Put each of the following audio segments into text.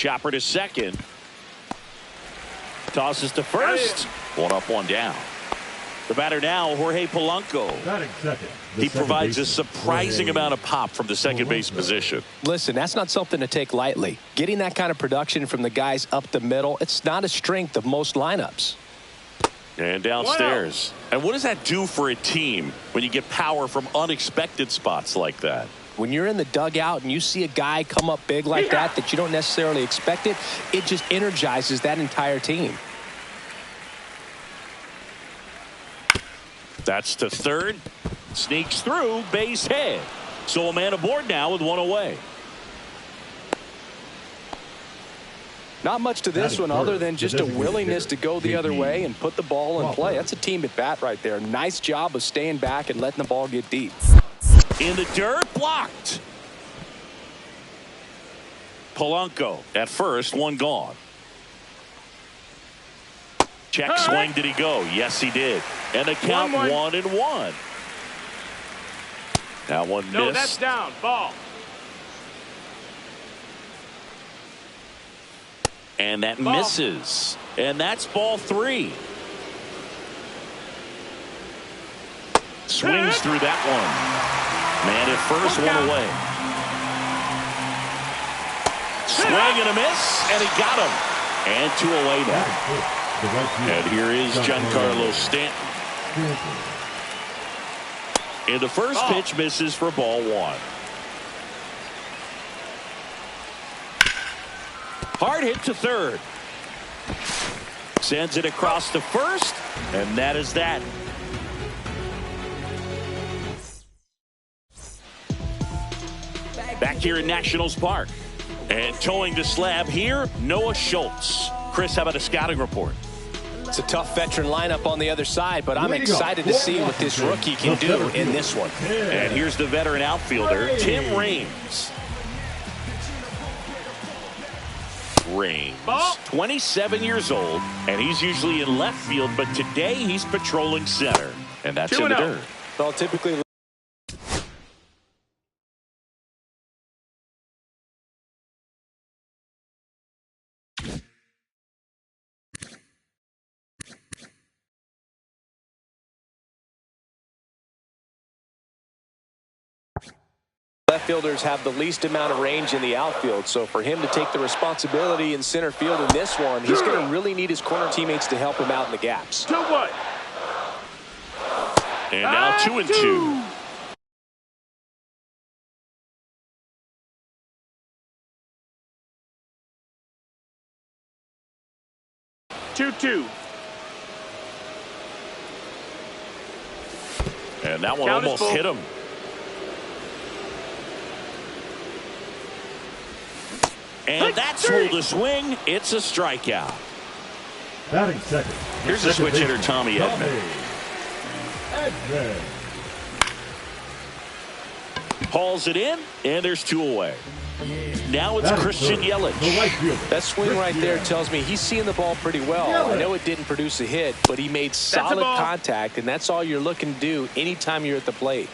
Chopper to second. Tosses to first. One up, one down. The batter now, Jorge Polanco. He provides a surprising amount of pop from the second base position. Listen, that's not something to take lightly. Getting that kind of production from the guys up the middle, it's not a strength of most lineups. And downstairs. And what does that do for a team when you get power from unexpected spots like that? When you're in the dugout and you see a guy come up big like that you don't necessarily expect it, it just energizes that entire team. That's to third. Sneaks through, base hit. So a man aboard now with one away. Not much to this one other than just a willingness to go the other way and put the ball in play. That's a team at bat right there. Nice job of staying back and letting the ball get deep. In the dirt, blocked. Polanco at first, one gone. Check swing, did he go? Yes, he did. And the count 1-1. That one missed. No, that's down. Ball. And that misses. And that's ball 3. Swings through that one. Man at first, one away. Swing and a miss, and he got him. And 2 away now. And here is Giancarlo Stanton. And the first pitch misses for ball 1. Hard hit to third. Sends it across to first, and that is that. Back here in Nationals Park. And towing the slab here, Noah Schultz. Chris, how about a scouting report? It's a tough veteran lineup on the other side, but I'm excited to see what this rookie can do in this one. And here's the veteran outfielder, Tim Raines. Raines, 27 years old, and he's usually in left field, but today he's patrolling center. And that's in the dirt. Well, typically left fielders have the least amount of range in the outfield, so for him to take the responsibility in center field in this one, he's going to really need his corner teammates to help him out in the gaps. 2-1. And now 2-2. And that one almost hit him. And that's ruled a swing. It's a strikeout. Batting second. Here's the switch hitter, Tommy Edman. Hauls it in, and there's 2 away. Now it's Christian Yelich. That swing right there tells me he's seeing the ball pretty well. I know it didn't produce a hit, but he made solid contact, and that's all you're looking to do anytime you're at the plate.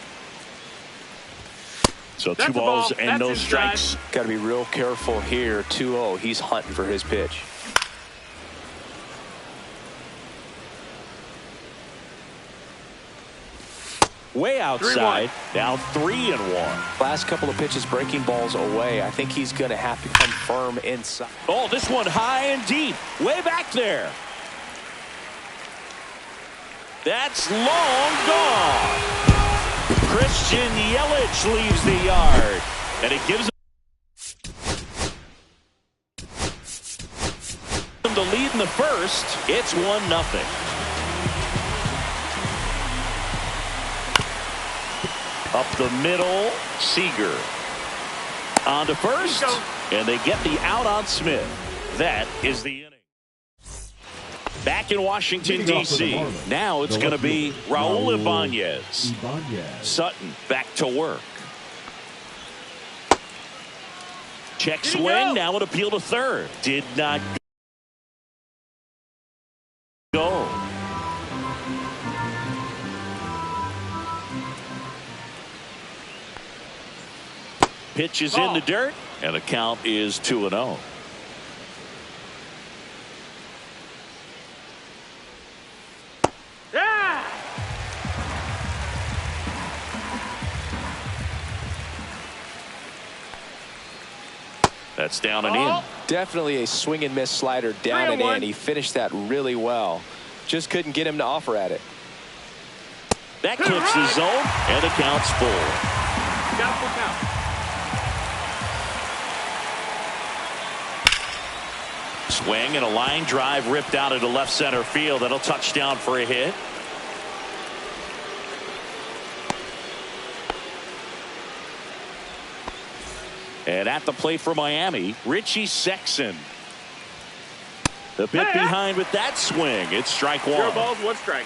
So 2 balls and no strikes. Got to be real careful here. 2-0. He's hunting for his pitch. Way outside. Now 3-1. Last couple of pitches breaking balls away. I think he's going to have to come firm inside. Oh, this one high and deep. Way back there. That's long gone. Christian Yelich leaves the yard, and it gives him the lead in the first. It's 1-0. Up the middle, Seager on to first, and they get the out on Smith. That is the inning. Back in Washington, D.C. Now it's going to be Raul Ibanez. Sutton back to work. Check swing. Now an appeal to third. Did not go. Pitch is in the dirt, and the count is 2-0. That's down and in. Definitely a swing and miss slider down and in. He finished that really well. Just couldn't get him to offer at it. That clips the zone, and the count's full. Doubtful count. Swing and a line drive ripped out into left center field. That'll touch down for a hit. And at the plate for Miami, Richie Sexson. The bit behind with that swing. It's strike one. 0 balls, 1 strike.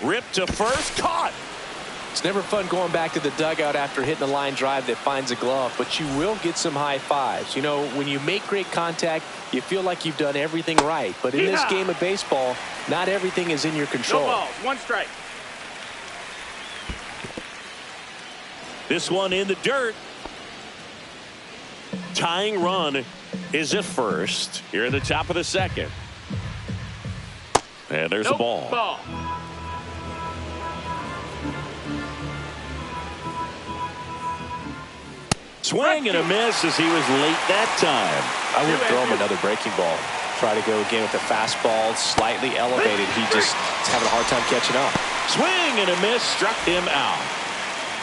Ripped to first, caught. It's never fun going back to the dugout after hitting a line drive that finds a glove, but you will get some high fives. You know, when you make great contact, you feel like you've done everything right. But in this game of baseball, not everything is in your control. 0 balls, 1 strike. This one in the dirt. Tying run is at first. Here at the top of the second. And there's a ball. Swing and a miss as he was late that time. I would throw him another breaking ball. Try to go again with the fastball slightly elevated. He just is having a hard time catching up. Swing and a miss struck him out.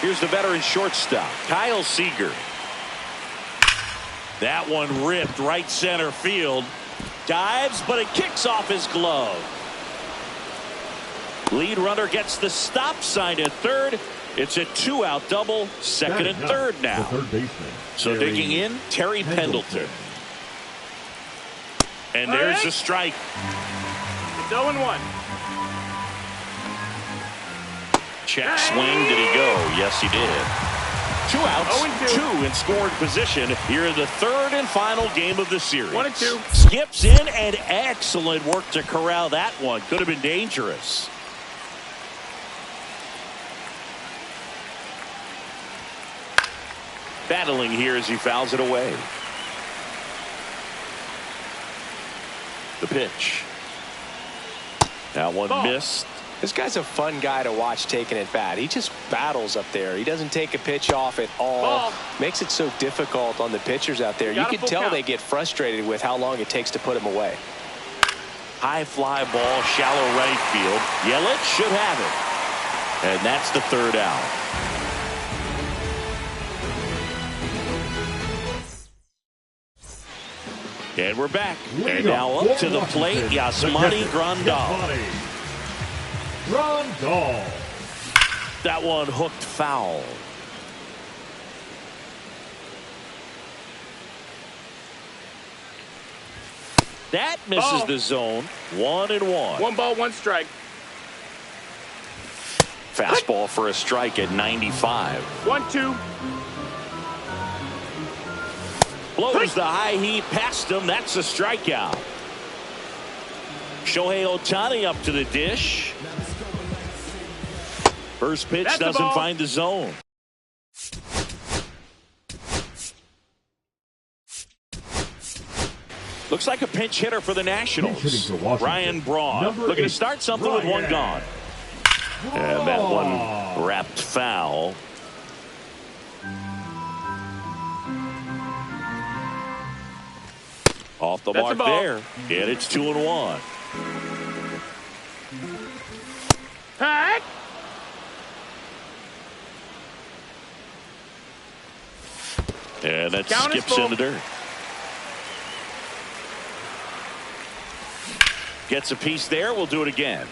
Here's the veteran shortstop, Kyle Seager. That one ripped right center field. Dives, but it kicks off his glove. Lead runner gets the stop sign at third. It's a 2-out double, second and third now. So digging in, Terry Pendleton. And there's the strike. It's 0-1. Check swing. Did he go? Yes, he did. 2 outs, 2 in scoring position here in the third and final game of the series. 1-2. Skips in, and excellent work to corral that one. Could have been dangerous. Battling here as he fouls it away. The pitch. That one missed. This guy's a fun guy to watch taking at bat. He just battles up there. He doesn't take a pitch off at all. Makes it so difficult on the pitchers out there. You can tell they get frustrated with how long it takes to put him away. High fly ball, shallow right field. Yelich should have it. And that's the third out. And we're back. And now up to the plate, Yasmani Grandal. That one hooked foul. That misses the zone. 1-1. 1 ball, 1 strike. Fastball for a strike at 95. 1-2. Blows the high heat past him. That's a strikeout. Shohei Ohtani up to the dish. First pitch doesn't find the zone. Looks like a pinch hitter for the Nationals. Ryan Braun looking to start something with 1 gone. And that one wrapped foul. Off the mark there. And it's 2-1. Hey! And that skips in the dirt. Gets a piece there. We'll do it again.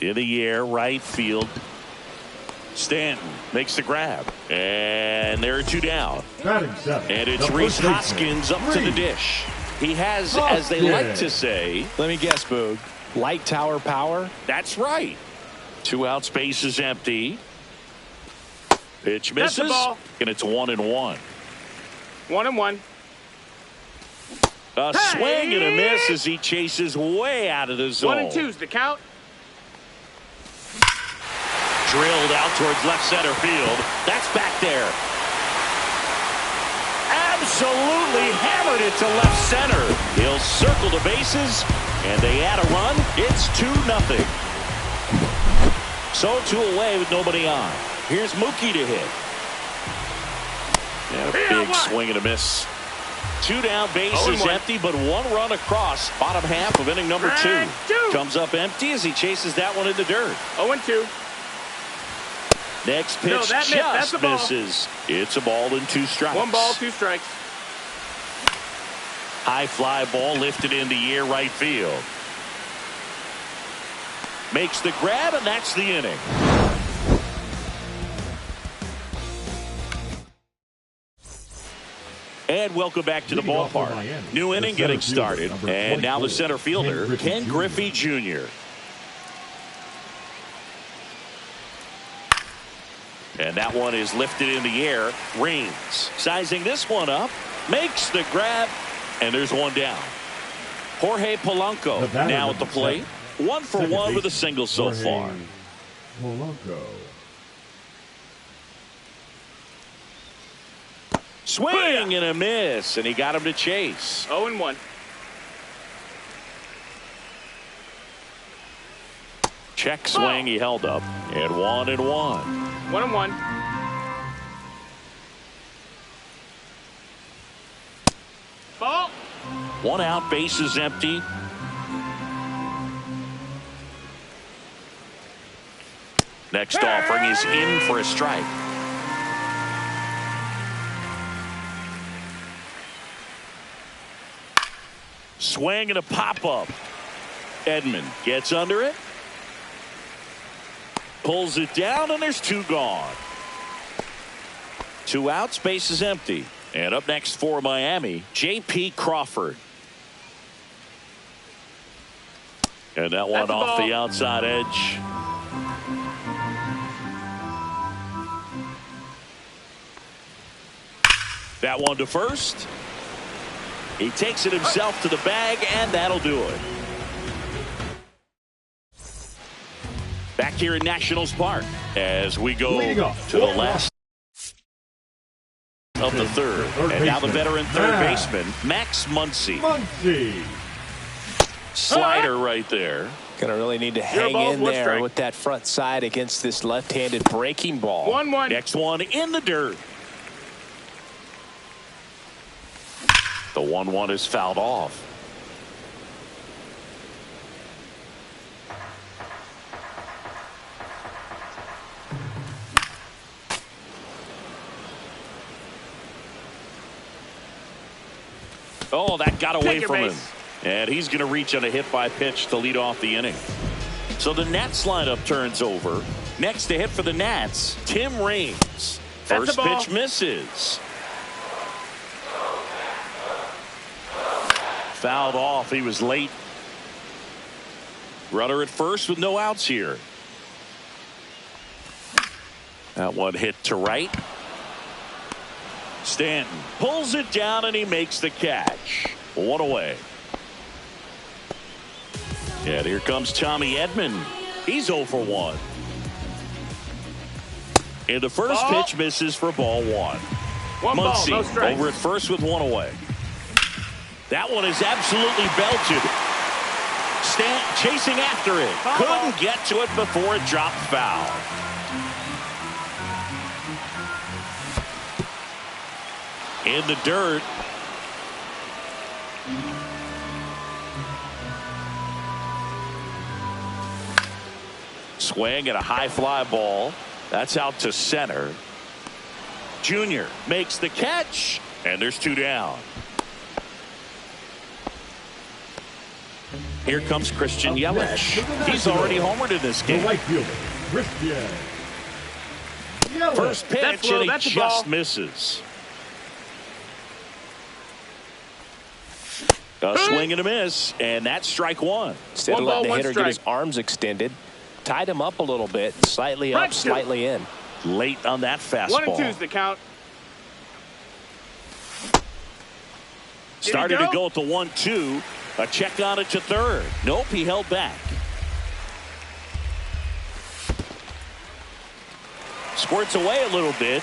In the air, right field. Stanton makes the grab. And there are 2 down. And it's Rhys Hoskins up to the dish. He has, as they like to say. Let me guess, Boog. Light tower power? That's right. 2 out, space is empty. Pitch misses. And it's 1-1. 1-1. A swing and a miss as he chases way out of the zone. 1-2's the count. Drilled out towards left center field. That's back there. Absolutely hammered it to left center. He'll circle the bases, and they add a run. It's 2-0. So 2 away with nobody on. Here's Mookie to hit. And a big swing and a miss. 2 down, bases empty, but 1 run across. Bottom half of inning number 2. Comes up empty as he chases that one in the dirt. 0-2. Next pitch just misses. It's a ball and 2 strikes. 1 ball, 2 strikes. High fly ball lifted in the air right field. Makes the grab, and that's the inning. And welcome back to the ballpark. New inning getting started. And now the center fielder, Ken Griffey Jr. And that one is lifted in the air. Rains sizing this one up. Makes the grab. And there's 1 down. Jorge Polanco now at the plate. 1 for 1 with a single so far. Polanco. Swing and a miss, and he got him to chase. 0-1. Check swing, he held up, and 1-1. 1-1. Ball. 1 out, bases empty. Next offering is in for a strike. Swing and a pop-up. Edman gets under it. Pulls it down, and there's 2 gone. 2 outs, base is empty. And up next for Miami, J.P. Crawford. And that one off the outside edge. That one to first. He takes it himself to the bag, and that'll do it. Back here in Nationals Park as we go to the last of the 3rd. And now the veteran 3rd baseman, Max Muncy. Slider right there. Gonna really need to hang in there with that front side against this left-handed breaking ball. 1-1. Next one in the dirt. The 1-1 is fouled off. Oh, that got away from him. And he's going to reach on a hit by pitch to lead off the inning. So the Nats lineup turns over. Next to hit for the Nats, Tim Raines. First pitch misses. Fouled off. He was late. Runner at first with no outs here. That one hit to right. Stanton pulls it down, and he makes the catch. 1 away. And here comes Tommy Edman. He's 0 for 1. And the first pitch misses for ball 1. Muncy over at first with 1 away. That one is absolutely belted. Stanton chasing after it. Couldn't get to it before it dropped foul. In the dirt. Swing at a high fly ball. That's out to center. Junior makes the catch, and there's 2 down. Here comes Christian Yelich. He's already homered in this game. First pitch, and he just misses. A swing and a miss, and that's strike 1. Instead of letting the hitter get his arms extended, tied him up a little bit, slightly up, slightly in. Late on that fastball. 1-2 is the count. Started to go at the 1-2. A check on it to third. Nope, he held back. Squirts away a little bit.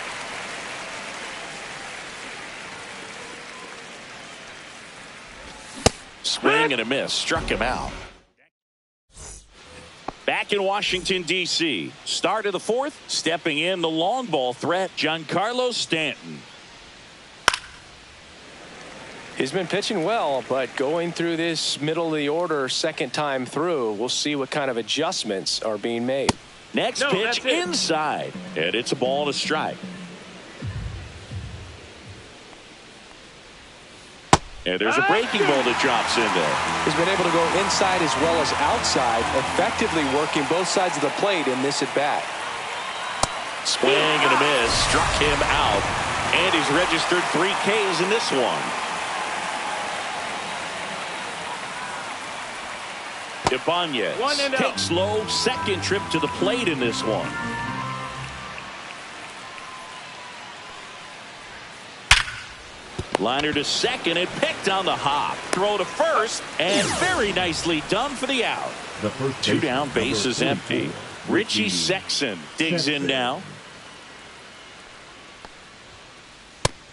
Swing and a miss. Struck him out. Back Back in Washington, D.C. Start of the fourth. Stepping in the long ball threat, Giancarlo Stanton. He's been pitching well, but going through this middle of the order second time through, we'll see what kind of adjustments are being made. Next pitch inside, and it's a ball and a strike. And there's a breaking ball that drops in there. He's been able to go inside as well as outside, effectively working both sides of the plate in this at bat. Swing and a miss, struck him out, and he's registered 3 Ks in this one. Ibanez takes low, second trip to the plate in this one. Liner to second and picked on the hop. Throw to first, and very nicely done for the out. 2 down, base is empty. Richie Sexson digs in now.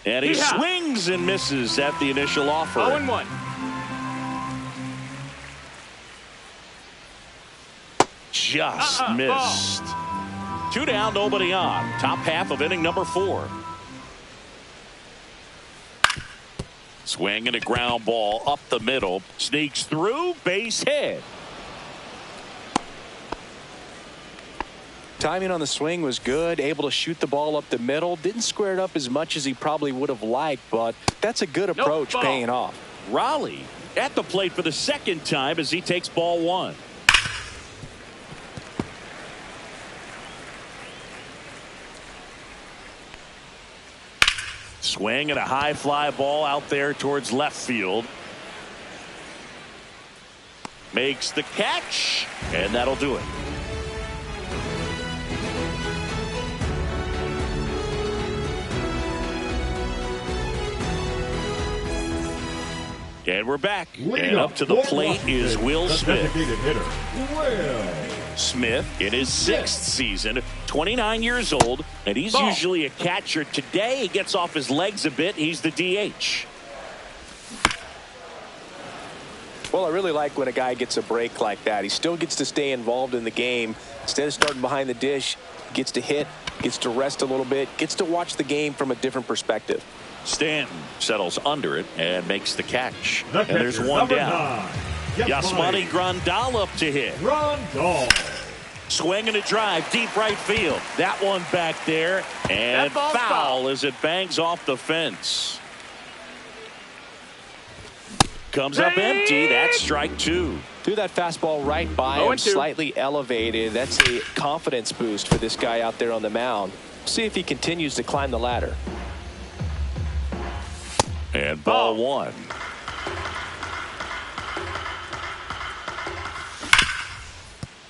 And he swings and misses at the initial offer. 0-1. Just missed. 2 down, nobody on. Top half of inning number 4. Swing and a ground ball up the middle. Sneaks through, base hit. Timing on the swing was good, able to shoot the ball up the middle. Didn't square it up as much as he probably would have liked, but that's a good approach, paying off. Raleigh at the plate for the second time as he takes ball 1. Swing and a high fly ball out there towards left field. Makes the catch, and that'll do it. And we're back. And up to the plate is Will Smith. Smith in his 6th season, 29 years old, and he's usually a catcher. Today he gets off his legs a bit. He's the DH. Well, I really like when a guy gets a break like that. He still gets to stay involved in the game. Instead of starting behind the dish, gets to hit, gets to rest a little bit, gets to watch the game from a different perspective. Stanton settles under it and makes the catch. And there's 1 down. Yasmani Grandal up to hit. Swing and a drive, deep right field. That one back there, and foul as it bangs off the fence. Comes up empty. That's strike 2. Threw that fastball right by him, slightly elevated. That's a confidence boost for this guy out there on the mound. See if he continues to climb the ladder. And ball 1.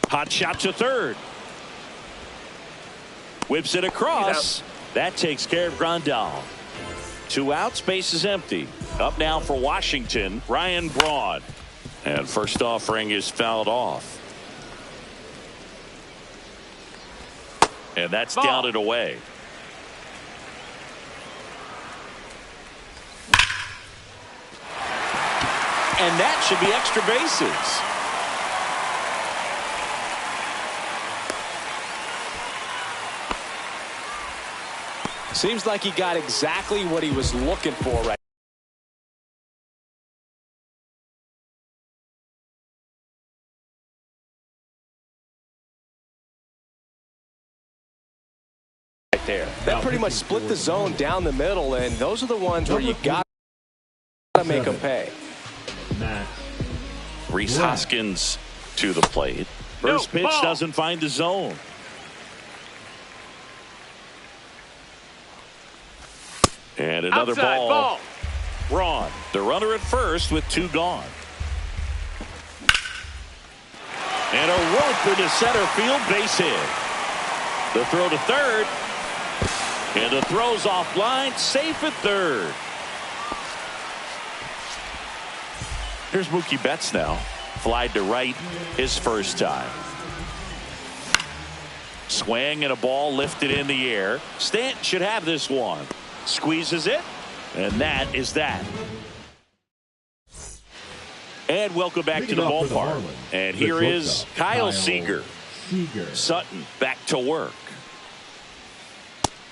Hot shot to third. Whips it across. That takes care of Grandal. 2 outs, base is empty. Up now for Washington, Ryan Braun. And first offering is fouled off. And that's down and away. And that should be extra bases. Seems like he got exactly what he was looking for right there. That pretty much split the zone down the middle, and those are the ones where you got to make them pay. Rhys Hoskins to the plate. First pitch doesn't find the zone. And another ball. Braun, the runner at first with 2 gone. And a rope into center field, base hit. The throw to third. And the throw's offline, safe at third. Here's Mookie Betts now. Flied to right his first time. Swing and a ball lifted in the air. Stanton should have this one. Squeezes it, and that is that. And welcome back to the ballpark. And here is Kyle Seager. Seager. Sutton back to work.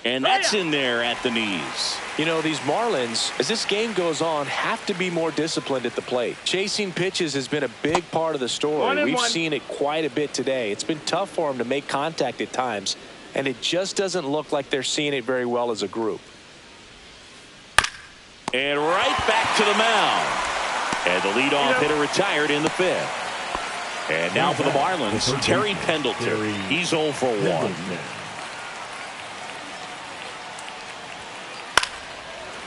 And that's in there at the knees. You know, these Marlins, as this game goes on, have to be more disciplined at the plate. Chasing pitches has been a big part of the story. We've seen it quite a bit today. It's been tough for them to make contact at times, and it just doesn't look like they're seeing it very well as a group. And right back to the mound. And the leadoff hitter retired in the fifth. And now for the Marlins, Terry Pendleton. He's 0 for 1.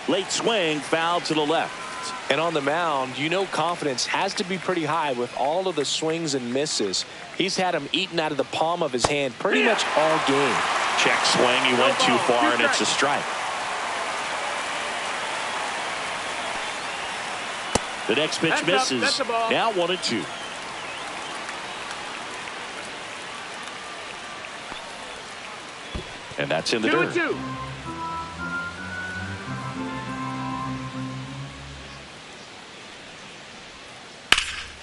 Late swing, foul to the left. And on the mound, you know confidence has to be pretty high with all of the swings and misses. He's had them eaten out of the palm of his hand pretty much all game. Check swing, he went too far, and it's a strike. The next pitch misses. Now 1-2. And that's in the dirt. 2-2.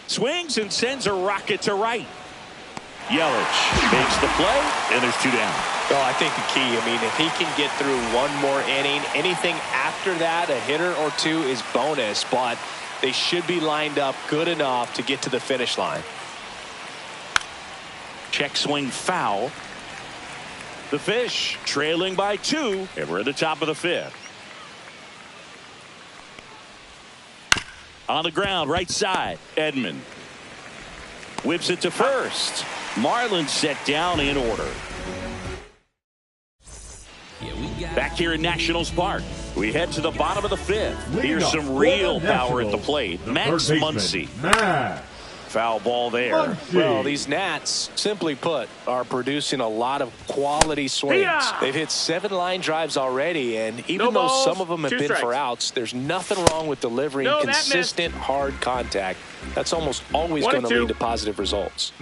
Swings and sends a rocket to right. Yelich makes the play, and there's 2 down. Oh, I think the key, I mean, if he can get through one more inning, anything after that, a hitter or two is bonus, but they should be lined up good enough to get to the finish line. Check swing foul. The Fish trailing by 2, and we're at the top of the 5th. On the ground, right side, Edman whips it to first. Marlins set down in order. Back here in Nationals Park, we head to the bottom of the 5th. Here's some real power at the plate. Max Muncy. Foul ball there. Well, these Nats, simply put, are producing a lot of quality swings. They've hit 7 line drives already, and even though some of them have been for outs, there's nothing wrong with delivering consistent, hard contact. That's almost always going to lead to positive results.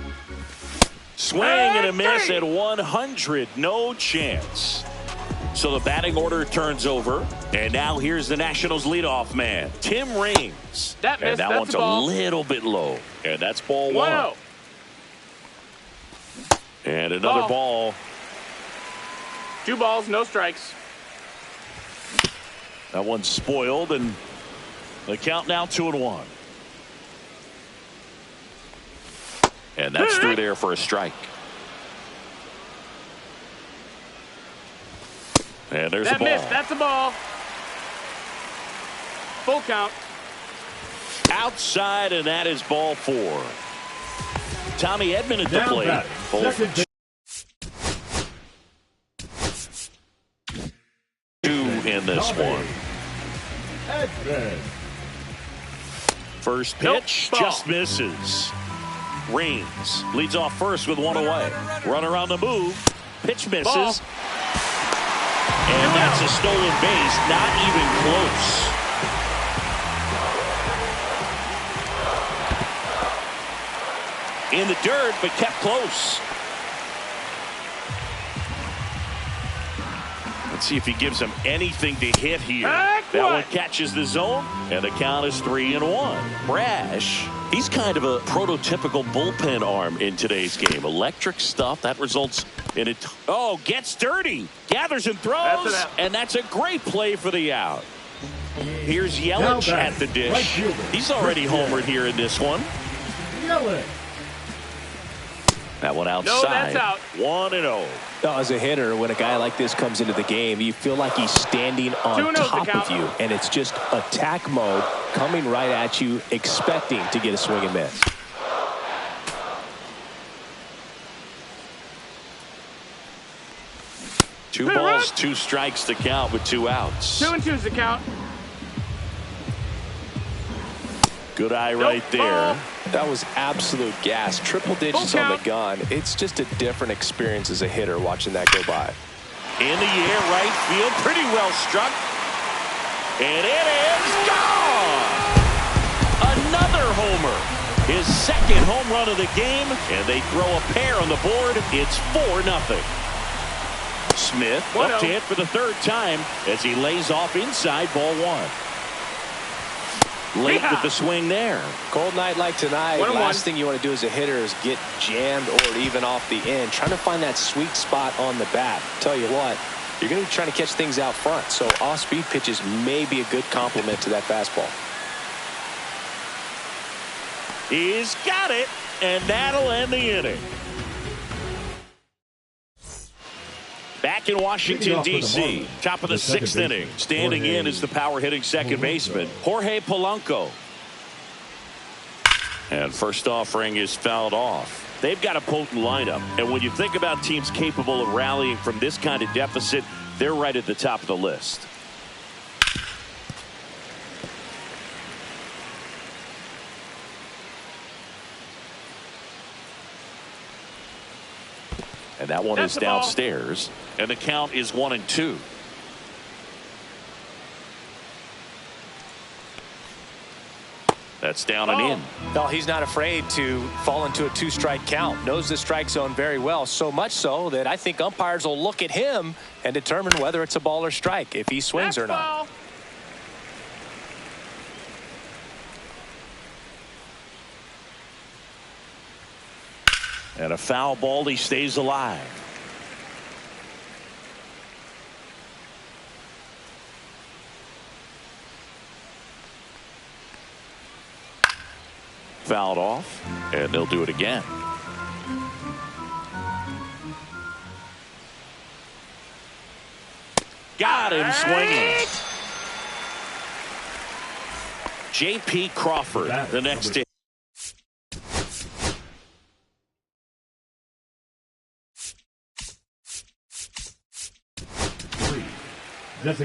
Swing and a miss at 100. No chance. So the batting order turns over, and now here's the Nationals leadoff man, Tim Raines. And that one's a little bit low, and that's ball 1. And another ball. 2 balls, no strikes. That one's spoiled, and the count now 2-1. And that's through there for a strike. And there's a ball. That's a ball. Full count. Outside, and that is ball 4. Tommy Edman at the plate. Two in this one. First pitch just misses. Raines leads off first with 1 away. Runner on the move. Pitch misses. And that's a stolen base, not even close. In the dirt, but kept close. Let's see if he gives him anything to hit here. That one catches the zone, and the count is 3-1. Brash, he's kind of a prototypical bullpen arm in today's game. Electric stuff that results in it. Oh, gets dirty, gathers and throws, and that's a great play for the out. Here's Yelich at the dish. He's already homered here in this one. Yelich. That one outside. No, that's out. 1-0. As a hitter, when a guy like this comes into the game, you feel like he's standing on top of you, and it's just attack mode coming right at you, expecting to get a swing and miss. Two balls, 2 strikes to count with 2 outs. 2-2 is the count. Good eye right there. That was absolute gas. Triple digits on the gun. It's just a different experience as a hitter watching that go by. In the air, right field, pretty well struck. And it is gone! Another homer. His 2nd home run of the game, and they throw a pair on the board. It's 4-0. Smith up to hit for the 3rd time as he lays off inside ball 1. Late with the swing there. Cold night like tonight, 1-1. last thing you want to do as a hitter is get jammed or even off the end. Trying to find that sweet spot on the bat. Tell you what, you're going to be trying to catch things out front. So off-speed pitches may be a good complement to that fastball. He's got it, and that'll end the inning. Back in Washington, D.C., top of the sixth inning. Standing in is the power-hitting second baseman, Jorge Polanco. And first offering is fouled off. They've got a potent lineup, and when you think about teams capable of rallying from this kind of deficit, they're right at the top of the list. And that one is downstairs, and the count is 1-2. That's down and in. No, he's not afraid to fall into a two-strike count. Knows the strike zone very well, so much so that I think umpires will look at him and determine whether it's a ball or strike, if he swings or not. And a foul ball, he stays alive. Fouled off, and they'll do it again. Got him swinging. J.P. Crawford, the next hit.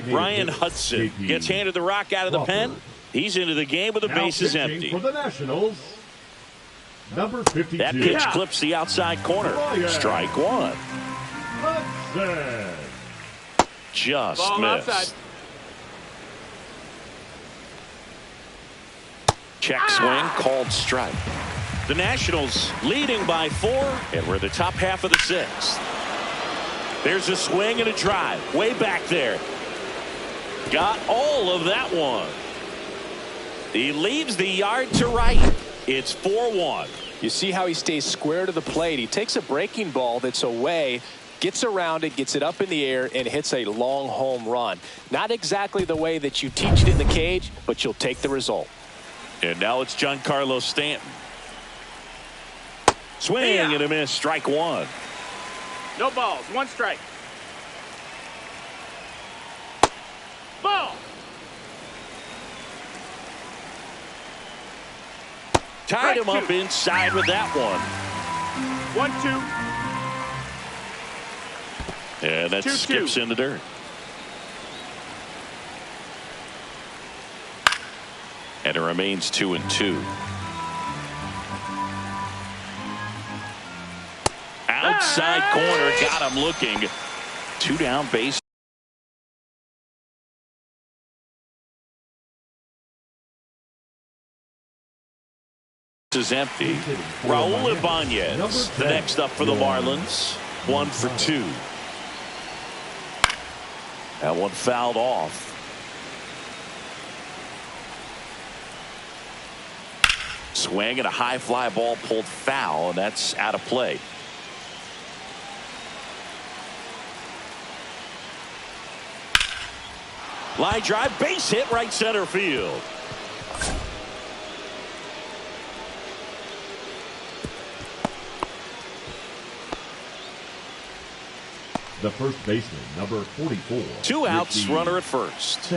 Ryan Hudson gets handed the rock out of the pen. He's into the game with the bases empty. For the Nationals, number 52. That pitch clips the outside corner. Strike one. Hudson. Just Ball missed. outside. Check swing, called strike. The Nationals leading by 4, and we're the top half of the 6th. There's a swing and a drive way back there. Got all of that one. He leaves the yard to right. It's 4-1. You see how he stays square to the plate. He takes a breaking ball that's away, gets around it, gets it up in the air, and hits a long home run. Not exactly the way that you teach it in the cage, but you'll take the result. And now it's Giancarlo Stanton. Swing and a miss. Strike one. No balls. 1 strike. Ball. Tied him up inside with that one. 1-2. And that 2-2. skips in the dirt. And it remains 2-2. Outside corner, got him looking. 2 down base. Is empty. Raul Ibanez, the next up for the Marlins. 1 for 2. That one fouled off. Swing and a high fly ball pulled foul, and that's out of play. Line drive, base hit, right center field. The first baseman, number 44. 2 outs, runner at first.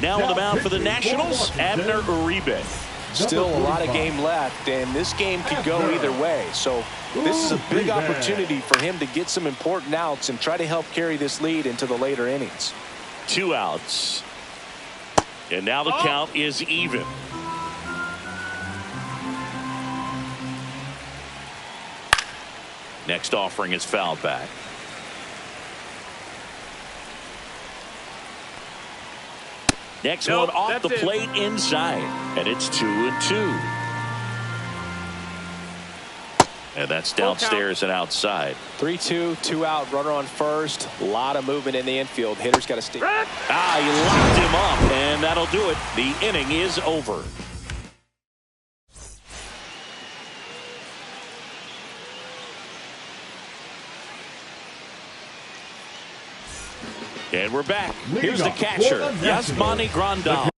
Now on the mound for the Nationals, Abner Uribe. Still a lot of game left, and this game could go either way. So this is a big opportunity for him to get some important outs and try to help carry this lead into the later innings. 2 outs. And now the count is even. Next offering is fouled back. Next Nope, one off that's the it. plate inside. And it's 2-2. And that's downstairs and outside. 3-2, 2 out, runner on first. A lot of movement in the infield. Hitter's got to stay. He locked him up, and that'll do it. The inning is over. And we're back. Here's the catcher, Yasmani Grandal.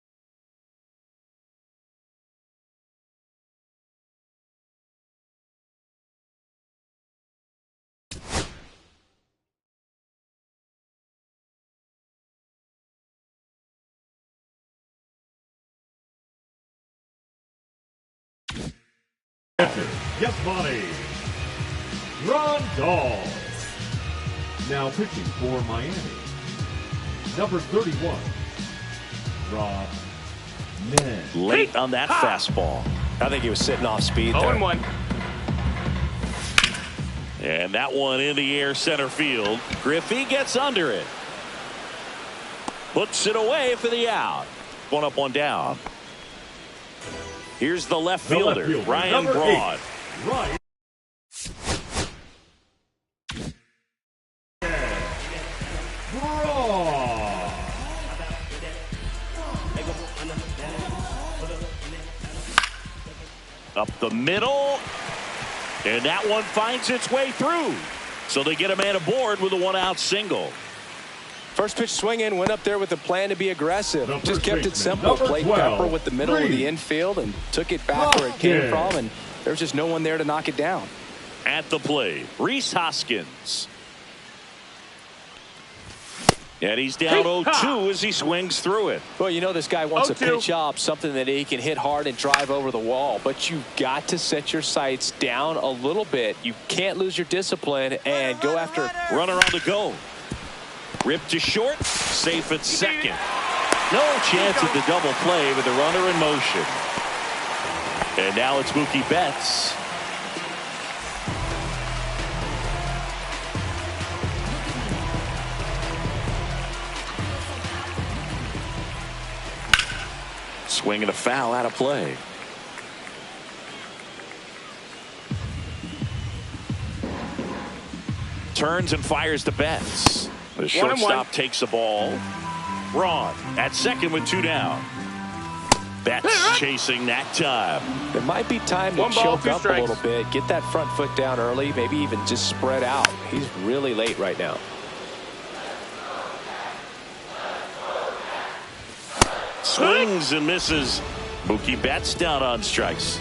Yasmani Grandal. Now pitching for Miami, number 31, Rob Ned. Late on that fastball. I think he was sitting off speed there. 0-1. And that one in the air center field. Griffey gets under it. Puts it away for the out. One up, one down. Here's the left fielder, Ryan Braun. Right. Up the middle. And that one finds its way through. So they get a man aboard with a one-out single. First pitch swinging, went up there with a plan to be aggressive. The Just first kept it baseman, simple. number Played 12, Pepper with the middle of the infield and took it back where it came from. And there's just no one there to knock it down. At the plate, Rhys Hoskins. And he's down 0-2 as he swings through it. Well, you know this guy wants a 0-2. pitch up, something that he can hit hard and drive over the wall. But you've got to set your sights down a little bit. You can't lose your discipline and go after. Runner on the go. Ripped to short. Safe at second. No chance at the double play with the runner in motion. And now it's Mookie Betts. Swinging a foul out of play. Turns and fires to Betts. The shortstop takes the ball. Braun at second with 2 down. Betts chasing that time. It might be time to 1 ball, choke 2 up strikes. a little bit. Get that front foot down early. Maybe even just spread out. He's really late right now. Swings and misses. Mookie Betts down on strikes.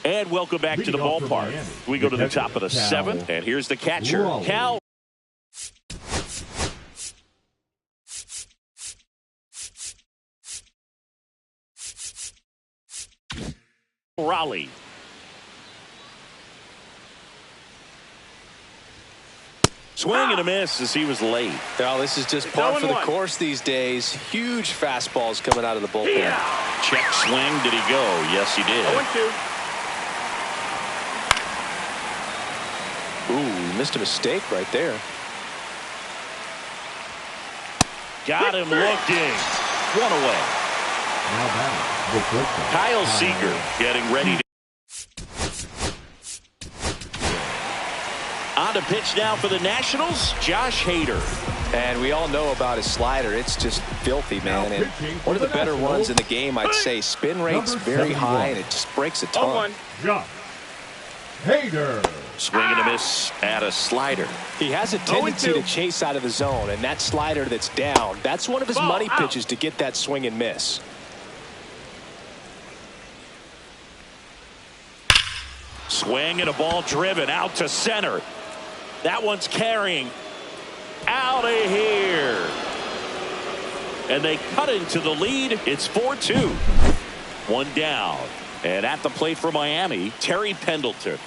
And welcome back to the Leading off for ballpark. Miami, We go to the catcher, top of the Cal 7th, and here's the catcher, Raleigh. Cal Raleigh. Swing and a miss as he was late. Well, this is just par for the 0-1. course these days. Huge fastballs coming out of the bullpen. Check swing. Did he go? Yes, he did. 0-2. Ooh, missed a mistake right there. Got him looking. One away. Now batting, the shortstop, Kyle Seager getting ready to. On to pitch now for the Nationals, Josh Hader. And we all know about his slider. It's just filthy, man. And one of the better ones in the game, I'd say. Spin rate's Number very 71. high, and it just breaks a ton. 0-1. Josh Hader. Swing and a miss at a slider. He has a tendency 0-2. to chase out of the zone, and that slider that's down, that's one of his Ball money out. pitches to get that swing and miss. Swing and a ball driven out to center. That one's carrying. Out of here. And they cut into the lead. It's 4-2. One down. And at the plate for Miami, Terry Pendleton.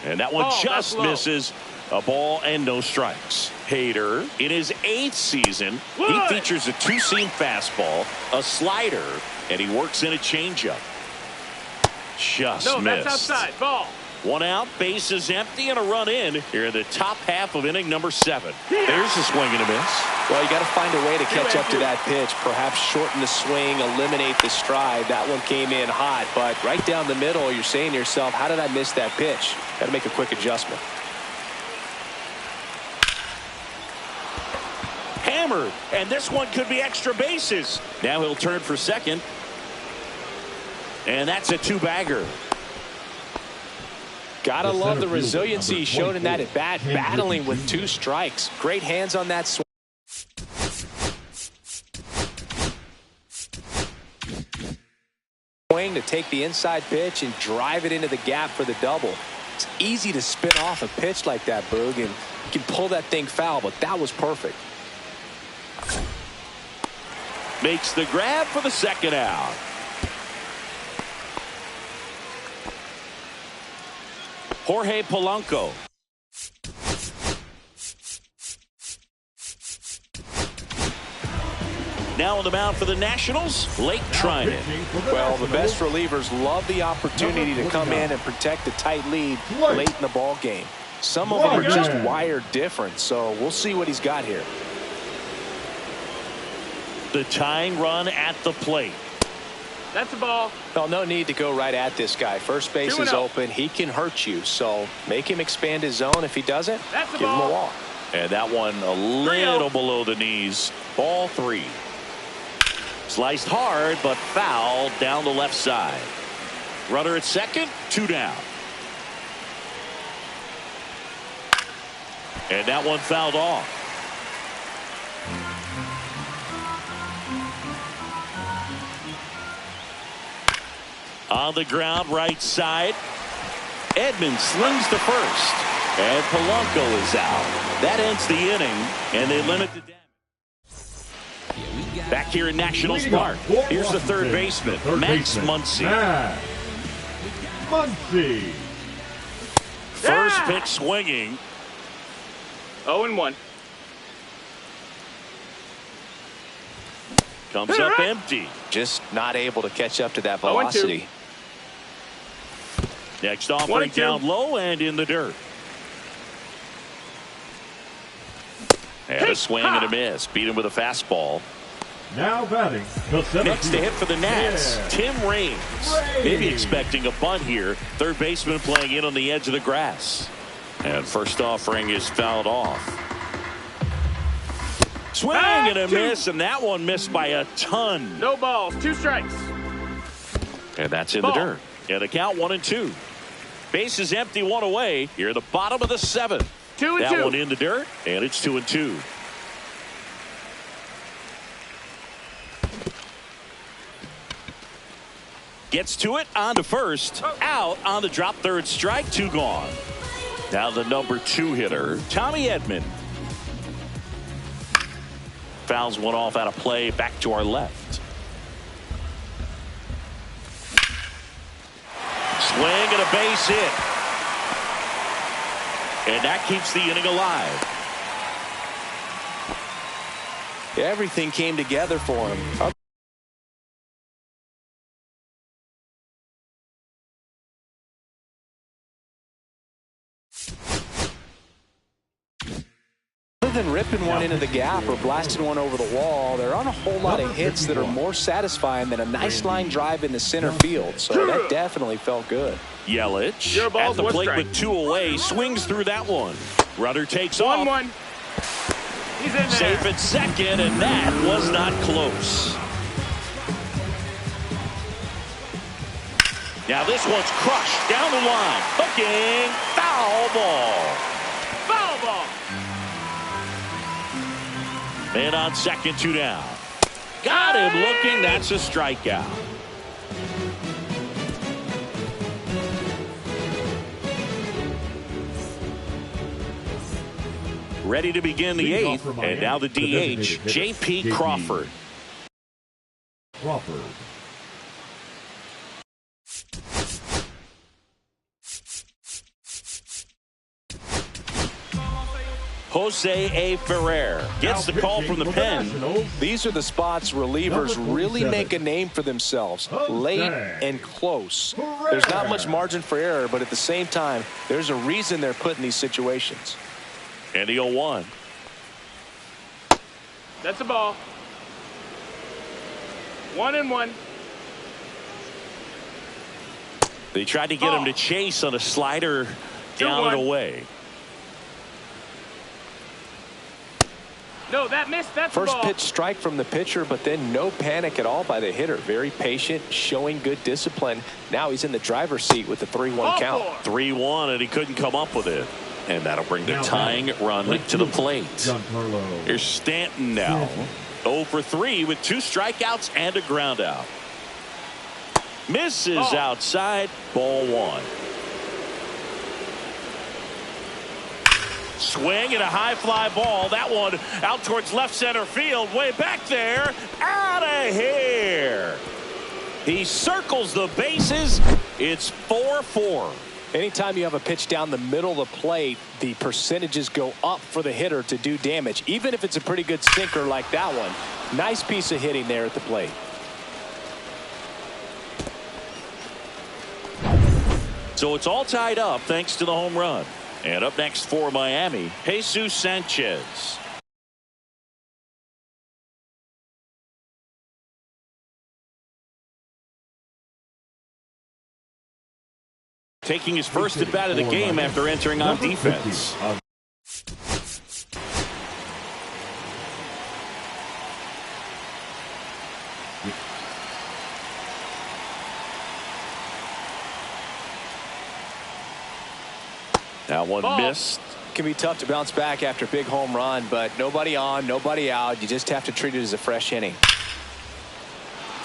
And that one Oh, just that's low. misses. A ball and no strikes. Hader, in his 8th season, he Good. features a 2-seam fastball, a slider, and he works in a changeup. Just No, missed. that's outside. Ball. One out, base is empty, and a run in here in the top half of inning number 7. There's a swing and a miss. Well, you got to find a way to catch up to that pitch. Perhaps shorten the swing, eliminate the stride. That one came in hot, but right down the middle, you're saying to yourself, how did I miss that pitch? Got to make a quick adjustment. Hammered, and this one could be extra bases. Now he'll turn for second, and that's a 2-bagger. Gotta love the resiliency shown in that at bat, battling with 2 strikes. Great hands on that swing. To take the inside pitch and drive it into the gap for the double. It's easy to spin off a pitch like that, Boog, and you can pull that thing foul, but that was perfect. Makes the grab for the second out. Jorge Polanco. Now on the mound for the Nationals, Blake Trinan. Well, the best relievers love the opportunity to come in and protect a tight lead late in the ball game. Some of them are just wired different, so we'll see what he's got here. The tying run at the plate. That's a ball. Well, no need to go right at this guy. First base is open. He can hurt you, so make him expand his zone. If he doesn't, give him a walk. And that one a little below the knees. Ball 3. Sliced hard, but foul down the left side. Runner at second, 2 down. And that one fouled off. On the ground, right side. Edmonds slings to first. And Polanco is out. That ends the inning, and they limit the damage. Back here in Nationals Park. Here's the third baseman, Max Muncy. First pitch swinging. 0-1. Comes up empty. Just not able to catch up to that velocity. Next offering down low and in the dirt. And a swing and a miss. Beat him with a fastball. Now batting. Next to hit for the Nats, Tim Raines. Maybe expecting a bunt here. Third baseman playing in on the edge of the grass. And first offering is fouled off. Swing and a miss, and that one missed by a ton. No balls, 2 strikes. And that's in the dirt. And the count 1-2. Base is empty, 1 away. Here at the bottom of the 7th. 2-2. That one in the dirt, and it's 2-2. Gets to it, on to first. Out on the drop, third strike, 2 gone. Now the number 2 hitter, Tommy Edman. Fouls one off out of play, back to our left. Swing and a base hit. And that keeps the inning alive. Everything came together for him. Other than ripping one into the gap or blasting one over the wall, there aren't a whole lot of hits that are more satisfying than a nice line drive in the center field. So that definitely felt good. Yelich at the plate with 2 away, swings through that one. Rudder takes off. 1-1. He's in there. Safe at second, and that was not close. Now this one's crushed down the line. Hooking, foul ball. Foul ball. Man on second, 2 down. Got him looking. That's a strikeout. Ready to begin the 8th, and now the DH, J.P. Crawford. Jose A. Ferrer gets the call from the pen. These are the spots relievers really make a name for themselves. Late and close. There's not much margin for error, but at the same time, there's a reason they're put in these situations. And the 0-1. That's a ball. 1-1. They tried to get him to chase on a slider down and away. No, that missed. That's First ball. pitch strike from the pitcher, but then no panic at all by the hitter. Very patient, showing good discipline. Now he's in the driver's seat with the 3-1 count. 3-1, and he couldn't come up with it. And that'll bring the tying run to the plate. Here's Stanton now. 0 for 3 with 2 strikeouts and a ground out. Misses outside. Ball 1. Swing and a high fly ball. That one out towards left center field. Way back there. Out of here. He circles the bases. It's 4-4. Anytime you have a pitch down the middle of the plate, the percentages go up for the hitter to do damage, even if it's a pretty good sinker like that one. Nice piece of hitting there at the plate. So it's all tied up thanks to the home run. And up next for Miami, Jesus Sanchez. Taking his first at bat of the game after entering on defense. That one missed. Can be tough to bounce back after a big home run, but nobody on, nobody out. You just have to treat it as a fresh inning.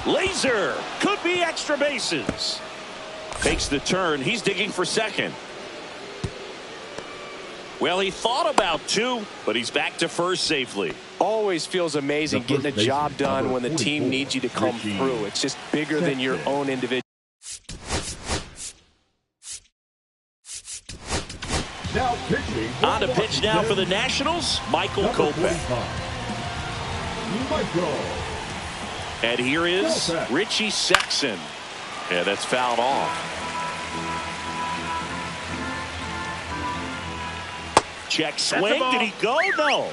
Laser could be extra bases. Takes the turn. He's digging for second. Well, he thought about 2, but he's back to first safely. Always feels amazing getting a job done when the team needs you to come through. It's just bigger than your own individual. Now pitching. On to pitch now for the Nationals, Michael Kopech. And here is Richie Sexson. And that's fouled off. Check swing. Did he go? No.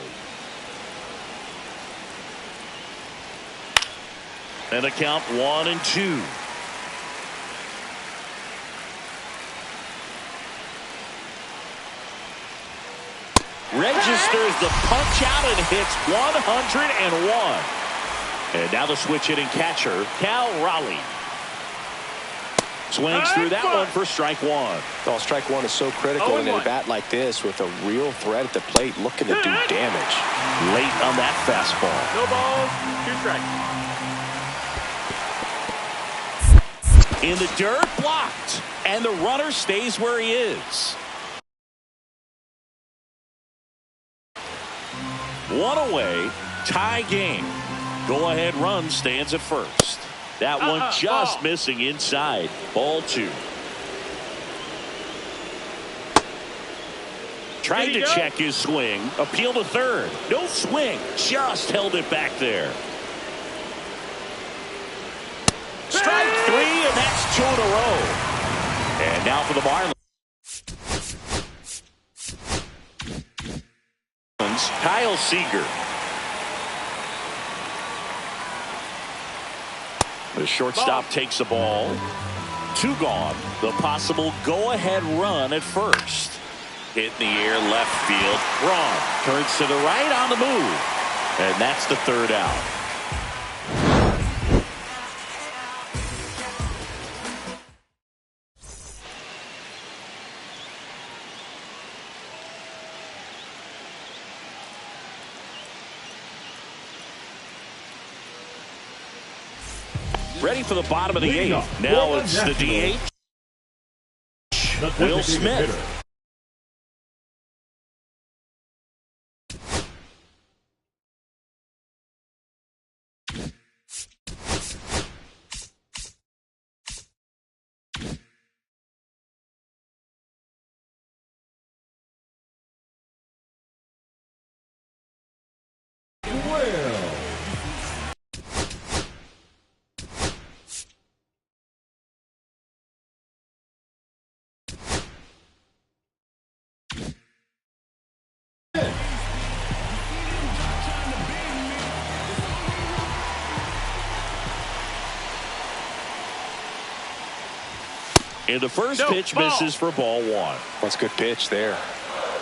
And the count 1-2. Registers the punch out and hits 101. And now the switch hitting catcher, Cal Raleigh. Swings through that one for strike 1. Well, strike 1 is so critical in a bat like this with a real threat at the plate looking to do damage. Late on that fastball. No balls, 2 strikes. In the dirt, blocked. And the runner stays where he is. 1 away, tie game. Go-ahead run stands at first. That one just missing inside. Ball 2. Trying to check his swing. Appeal to third. No swing. Just held it back there. Strike 3, and that's 2 in a row. And now for the Marlins, Kyle Seager. The shortstop takes the ball. 2 gone. The possible go-ahead run at first. Hit in the air, left field. Wrong. Turns to the right on the move. And that's the 3rd out. Ready for the bottom of the 8th. Now it's the DH, Will Smith. And the first pitch misses for ball one. That's a good pitch there.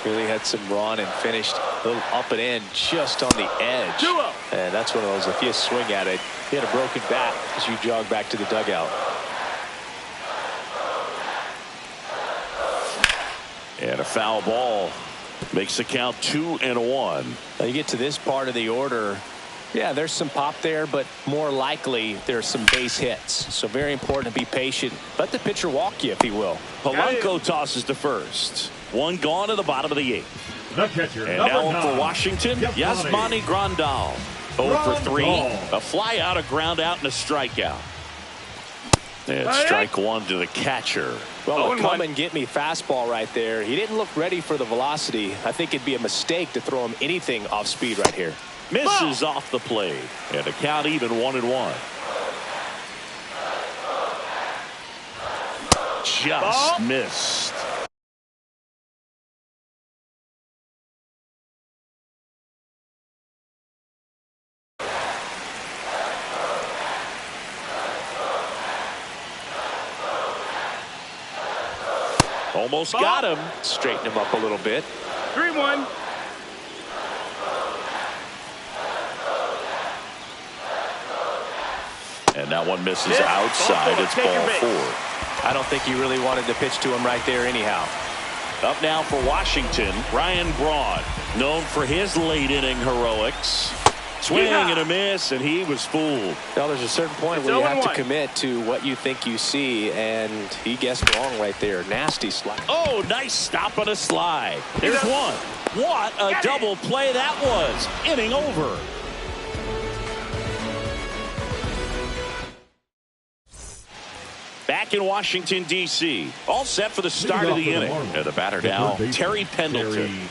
Really had some run and finished a little up and in just on the edge. And that's one of those, if you swing at it, you had a broken bat as you jog back to the dugout. And a foul ball makes the count 2-1. Now you get to this part of the order. Yeah, there's some pop there, but more likely there's some base hits. So very important to be patient. Let the pitcher walk you, if he will. Polanco tosses to first. One gone to the bottom of the 8th. The catcher, And number now for 9, Washington, Yasmani Grandal. 0 for 3. A fly out, a ground out, and a strikeout. And strike one to the catcher. Well, come and get me fastball right there. He didn't look ready for the velocity. I think it'd be a mistake to throw him anything off speed right here. Misses off the plate. And the count even 1-1. Just missed. Almost got him. Straighten him up a little bit. 3-1. And that one misses outside. It's ball 4. I don't think he really wanted to pitch to him right there anyhow. Up now for Washington, Ryan Braun, known for his late inning heroics. Swing and a miss, and he was fooled. Well, there's a certain point where you have to commit to what you think you see, and he guessed wrong right there. Nasty slide. Oh, nice stop on a slide. There's one. What a double play that was. Inning over. Back in Washington, D.C. All set for the start of the inning. And the batter now, Terry Pendleton.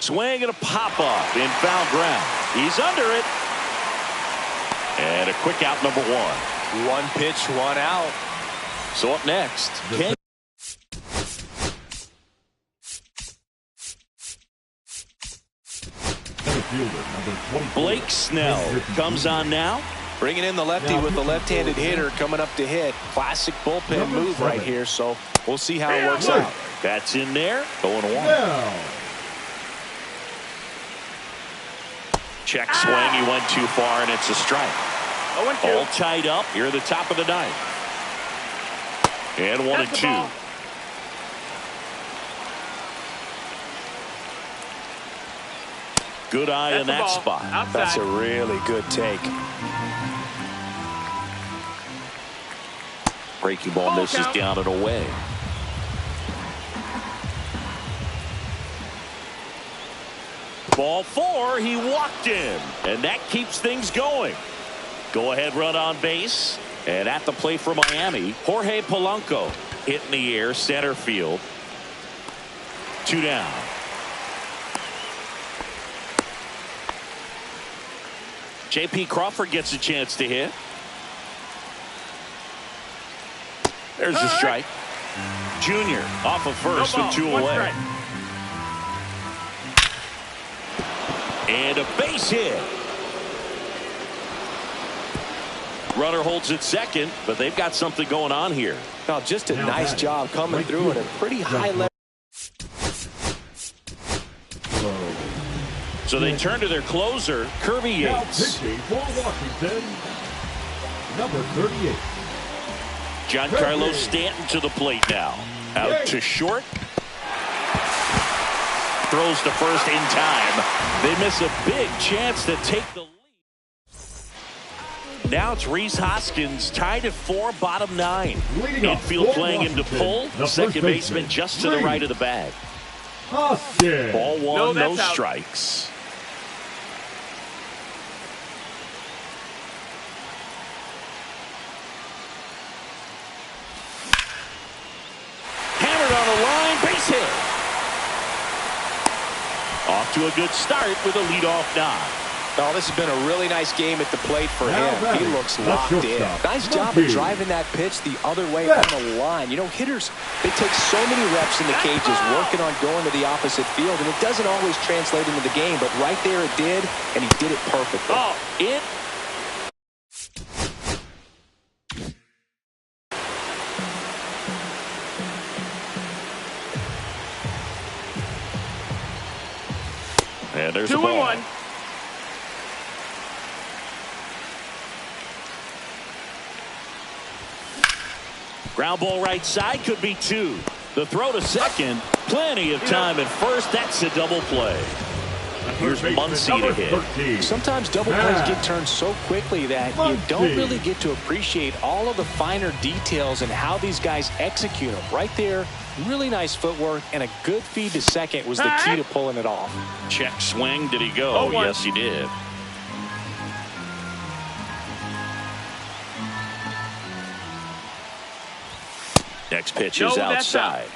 Swing and a pop-up in foul ground. He's under it. And a quick out, number 1. One pitch, one out. So up next, Blake Snell comes on now. Bringing in the lefty with the left-handed hitter coming up to hit. Classic bullpen move right here, so we'll see how it works out. That's in there. 0-1. Check swing. He went too far, and it's a strike. All tied up here at the top of the 9th. And 1-2. Good eye in that spot. That's a really good take. Breaking ball misses down and away. Ball 4, he walked in, and that keeps things going. Go ahead run on base, and at the plate for Miami, Jorge Polanco hit in the air, center field. 2 down. J.P. Crawford gets a chance to hit. There's a strike. Junior off of first with 2 away. And a base hit. Runner holds at second, but they've got something going on here. Now, just a nice job coming through at a pretty high level. So they turn to their closer, Kirby Yates. For Washington, number 38. Giancarlo Stanton to the plate now. Out to short. Throws to first in time. They miss a big chance to take the lead. Now it's Rhys Hoskins tied at 4, bottom 9. Infield playing him to pull. Second baseman just to the right of the bag. Ball 1, no strikes. Hammered on the line, base hit. Off to a good start with a leadoff knock. Oh, this has been a really nice game at the plate for him. He looks locked in. Nice job of driving that pitch the other way on the line. You know, hitters, they take so many reps in the cages working on going to the opposite field, and it doesn't always translate into the game, but right there it did, and he did it perfectly. It And there's the 2 ball. and 1. Ground ball right side, could be 2. The throw to second, plenty of time at first. That's a double play. Here's Muncy to hit. Sometimes double plays get turned so quickly that you don't really get to appreciate all of the finer details and how these guys execute them. Right there, really nice footwork, and a good feed to second was the key to pulling it off. Check swing. Did he go? Oh, yes, he did. Next pitch is outside.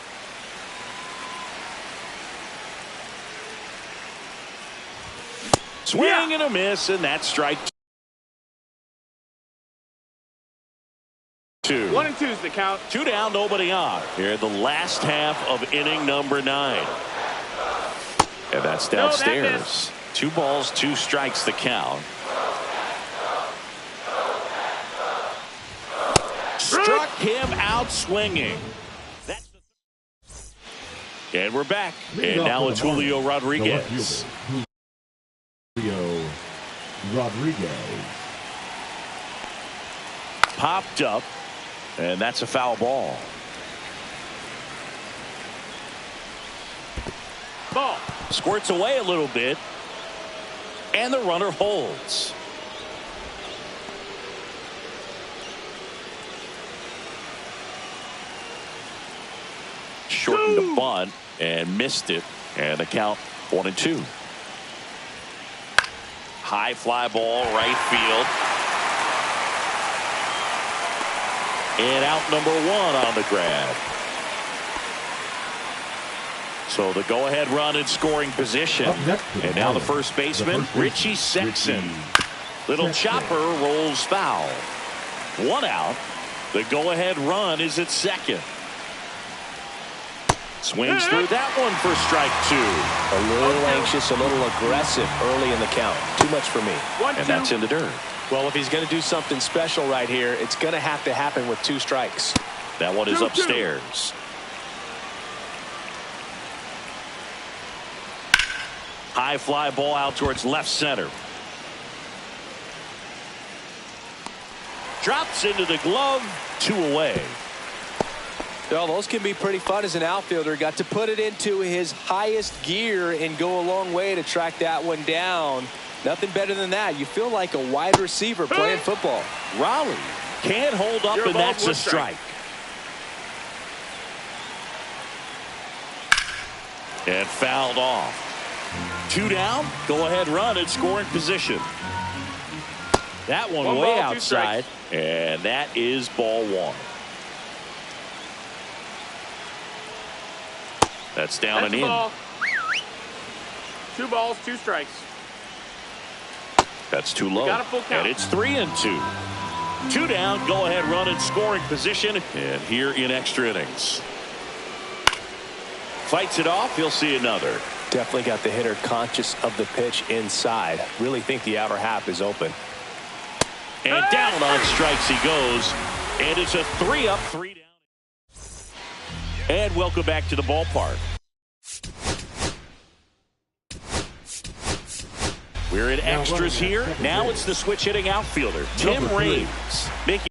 Swing and a miss, and that's strike 2. 1 and 2 is the count. 2 down, nobody on. Here in the last half of inning number 9. And that's downstairs. 2 balls, 2 strikes the count. Struck him out swinging. And we're back. And now it's Julio Rodriguez. Julio Rodriguez. Popped up, and that's a foul ball. Ball. Squirts away a little bit, and the runner holds. Shortened the bunt and missed it, and the count 1 and 2. High fly ball, right field. And out number 1 on the grab. So the go-ahead run in scoring position. And now the first baseman, Richie Sexson. Little chopper rolls foul. 1 out. The go-ahead run is at second. Swings through that one for strike 2. A little anxious, a little aggressive early in the count. Too much for me. And that's in the dirt. Well, if he's going to do something special right here, it's going to have to happen with 2 strikes. That one is upstairs. High fly ball out towards left center. Drops into the glove. 2 away. Well, those can be pretty fun as an outfielder. Got to put it into his highest gear and go a long way to track that one down. Nothing better than that. You feel like a wide receiver playing football. Raleigh can't hold up, and that's a strike. And fouled off. 2 down. Go ahead run in scoring position. That one way outside, and that is ball 1. That's down and in. Ball. 2 balls, 2 strikes. That's too low. Got a full count. And it's 3 and 2. 2 down. Go ahead run in scoring position. And here in extra innings. Fights it off. He'll see another. Definitely got the hitter conscious of the pitch inside. Really think the outer half is open. And down on strikes he goes. And it's a 3 up, 3 down. And welcome back to the ballpark. We're in extras here. Now it's the switch hitting outfielder, Tim Raines. Making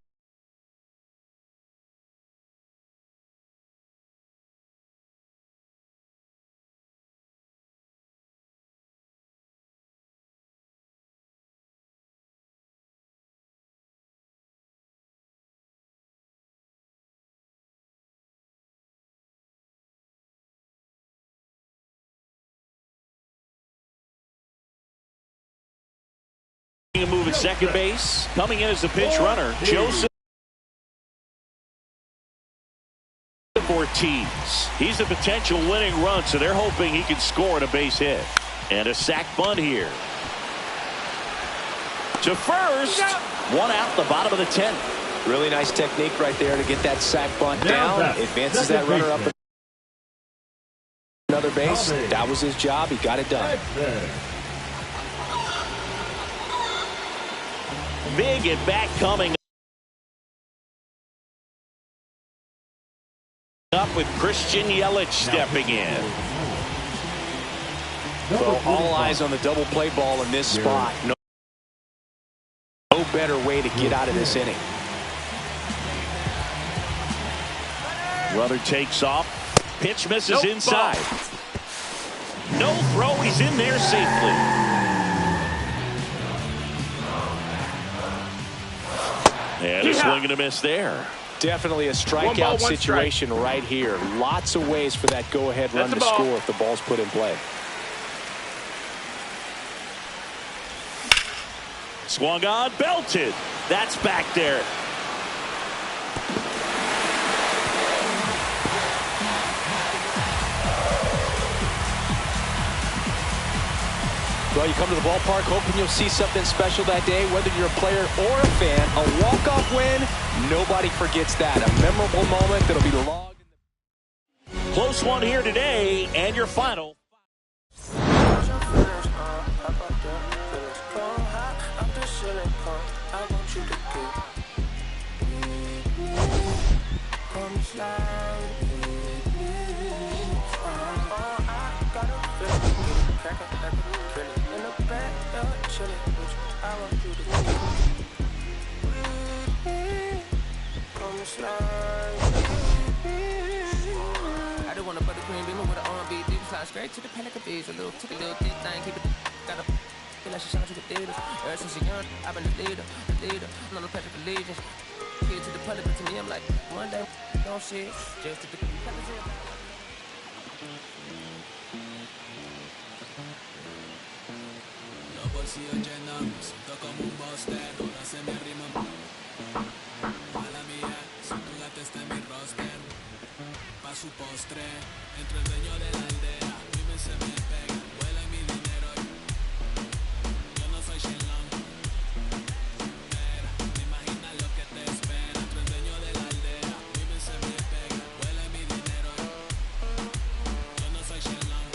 a move at second base. Coming in as a pinch runner, Joseph Ortiz. He's a potential winning run, so they're hoping he can score on a base hit. And a sac bunt here. To first. 1 out, the bottom of the 10th. Really nice technique right there to get that sac bunt down. Advances that runner up another base. That was his job. He got it done. Big at bat coming up with Christian Yelich stepping in. Number Well, all 45. eyes on the double play ball in this spot. No better way to get out of this inning. Runner takes off. Pitch misses inside. No throw. He's in there safely. And a swing and a miss there. Definitely a strikeout situation right here. Lots of ways for that go-ahead run to score if the ball's put in play. Swung on, belted. That's back there. Well, you come to the ballpark hoping you'll see something special that day, whether you're a player or a fan. A walk-off win, nobody forgets that. A memorable moment that'll be logged. Close one here today, and your final. I just want a buttercream beamer with an R&B deep slide straight to the panic of bees. A little thick thing, keep it. Got a feel like she shine to the theaters. Ever since she young, I've been the leader. I'm on the Patrick Allegiance. Kid to the public, but to me, I'm like, one day, don't see it. Just to the Los bolsillos llenos, me siento como un buster, ahora se me arrima. Mala mía, si tu gata está en mi roster. Pa' su postre, entre el dueño de la aldea, mi se me pega, vuela en mi dinero. Yo no soy Shenlong, pero me imagina lo que te espera. Entre el dueño de la aldea, mi se me pega, vuela en mi dinero. Yo no soy Shenlong,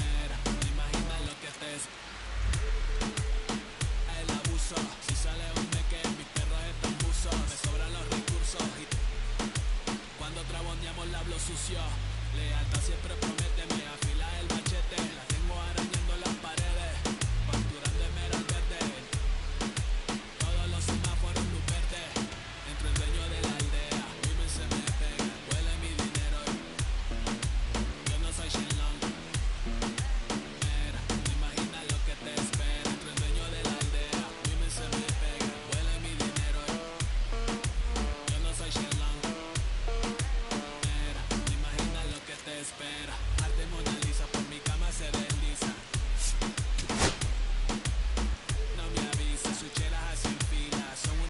pero me imagina lo que te espera. El abuso, si sale un meque, mis perros están buzos, me sobran los recursos y cuando traboneamos la hablo sucio, lealtad siempre prométeme.